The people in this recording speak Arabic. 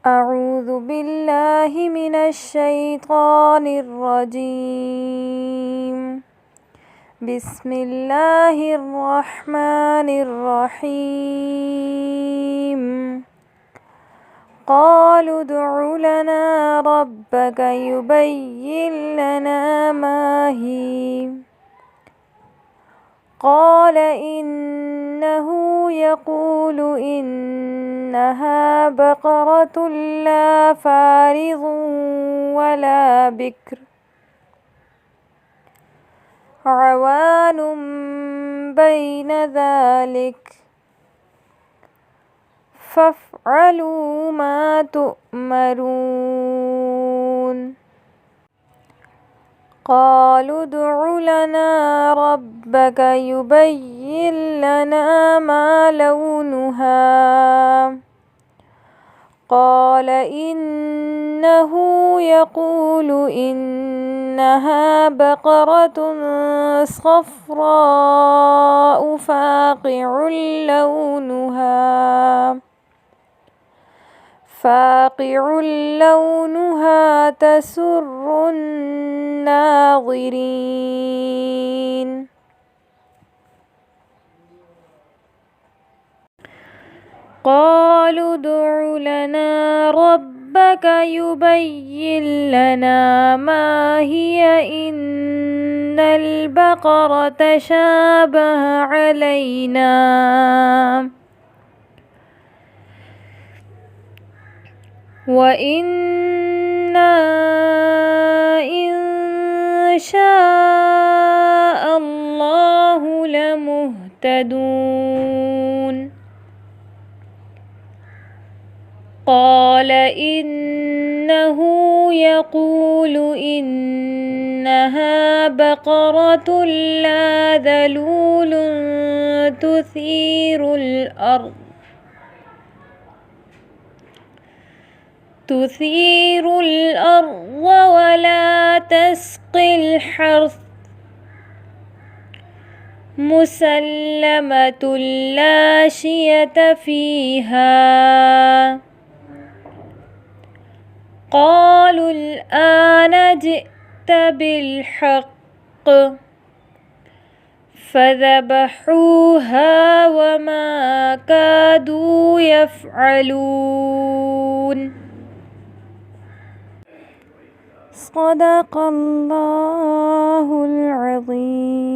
أعوذ بالله من الشيطان الرجيم. بسم الله الرحمن الرحيم. قالوا ادع لنا ربك يبين لنا ما هي. قال إنه يقول إنها بقرة لا فارض ولا بكر عوان بين ذلك فافعلوا ما تؤمرون. قالوا ادع لنا ربك يبين لنا ما لونها. قال إنه يقول إنها بقرة صفراء فاقع لونها تسر الناظرين. قالوا ادع لنا ربك يبين لنا ما هي إن البقرة شابه علينا وإنا إن شاء الله لمهتدون. قال إنه يقول إنها بقرة لا ذلول تثير الأرض ولا تسقي الحرث مسلمة لا شية فيها. قالوا الآن جئت بالحق فذبحوها وما كادوا يفعلون. صدق الله العظيم.